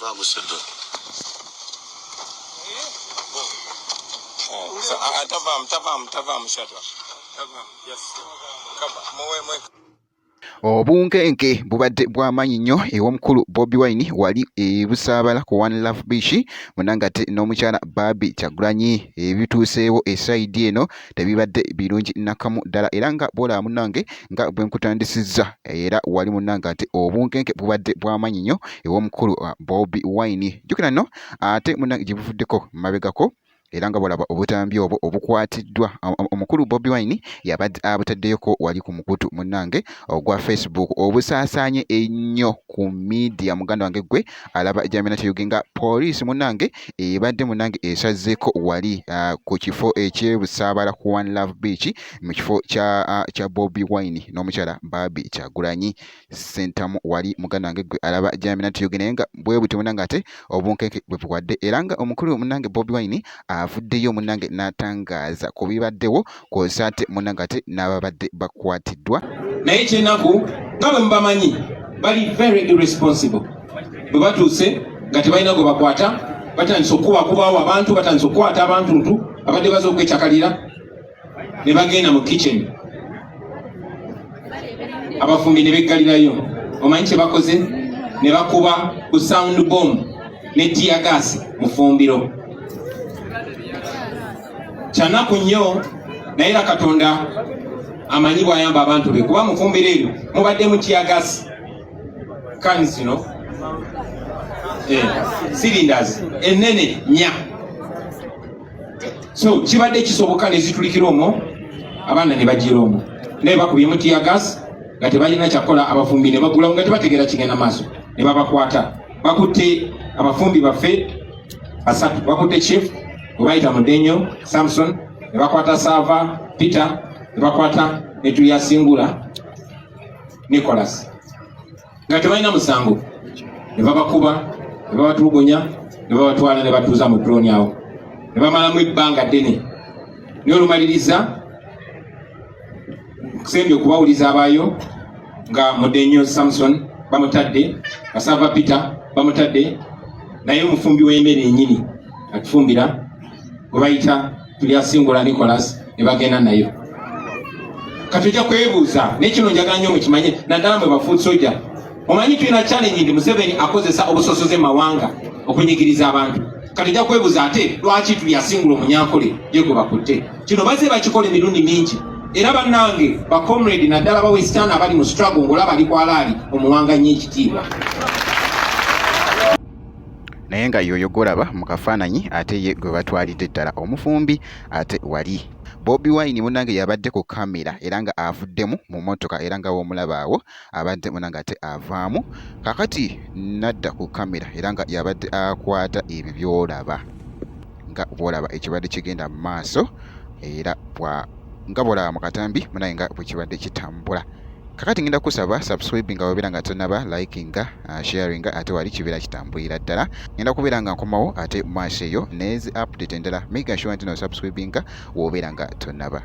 Babu Siddle. Tavam, shut up. Yes. Obunkenke bubadde bw'amaanyi nnyo ew'omukulu Bobi Wine wali busaabala ku One Love Beach munangate n'omukyala Barbie Kyagulanyi ebituuseewo esayidi eno tebibadde birungi nakamu ddala era nga bwolaba munnange nga bwe nkutandisizza era wali munnange ate obunkenke bubadde bw'amaanyi nnyo ew'omukulu Bobi Wine jjukira nno ate munnange gye buvuddeko mabegako era nga bwolaba obutambi obwo obukwatiddwa omukulu Bobi Wine yabadde abutaddeyoko wali ku mukutu munnange ogwa Facebook obusaasaanye ennyo ku media muganda wange gwe alaba Jamina Kiyugi nga poliisi munnange ebadde munnange esazeeko wali ku kifo ekyebusaabala ku One Love Beach mu kifo kya Bobi Wine n'omukyala Barbie Kyagulanyi sentamu wali muganda wange gwe alaba Jamina Kiyugi naye nga bwe buti munnange ate obunkenke bwe buwadde era nga omukulu munnange Bobi Wine avuddeyo munnange n'atangaaza ku bibaddewo kw'ossa ate munnange ate n'ababadde bakwatiddwa naye kyenaku nga bwe mubamanyi bali very irresponsible bwe batuuse nga tebalina gwe bakwata batandise okukubakubawo abantu batandise okukwata abantuntu abadde baza okwecakalira ne bagenda mu kitchen abafumbi ne beggalirayo omanyi kye bakoze ne bakuba ku sound bomb ne tear gas mu fumbiro kyanaku nnyo naye era Katonda amanyi bw'ayamba abantu be kuba mufumbiro eryo mubadde mu tear gas kani zino cylinders ennene nnya so kibadde kisoboka ne zitulikira omwo abaana ne bagira omwo naye bakubyemu tear gas nga tebalina kyakola abafumbi ne bagulamu nga tebategeera kigenda maaso ne babakwata bakutte abafumbi baffe basatu bakutte chief webayita Mudenyo Samson ne bakwata Sava Peter ne bakwata ne Tulyasingula Nicholas nga tebalina musango ne babakuba ne babatulugunya ne babatwala ne batuuza mu drone awo ne bamalamu ebbanga ddene ne olumaliriza kusembye okubawuliza abaayo nga Mudenyo Samson bamutadde nga Sava Peter bamutadde naye omufumbi w'emmere ennyini atufumbira gwe bayita Tulyasingula Nicholas ne bagenda nayo katujja kwebuuza n'ekino njagala nnyo mukimanye naddala mwe bafuut soja omanyi tulina challenge ndi Museveni akozesa obusosoze mawanga okunyigiriza abantu katujja kwebuuza ate lwaki Tulyasingula omunyankole ye gwe bakutte kino bazze bakikola emirundi mingi era bannange bacomrade naddala ba western abali mu struggle ng'olaba ali kwalaali omuwanga nnyo ekitiibwa naye nga yoyo golaba mu kafaananyi ate ye gwe batwalidde ddala omufumbi ate wali Bobi Wine munnange yabadde ku kamera era nga avuddemu mu motoka era nga w'omulaba awo abadde munnange ate avaamu kakati nadda ku kamera era nga yabadde akwata ebyo by'olaba nga bw'olaba ekibadde kigenda mu maaso era nga bw'olaba mu katambi munnange nga bwe kibadde kitambula kakati ngenda kusaba subscribe nga wabeera nga tonaba likinga sharinga ate wali kibeera kitambulira ddala ngenda kubeera nga nkomawo ate maaso eyo nezi update endala make sure nti no subscribinga wobeera nga tonaba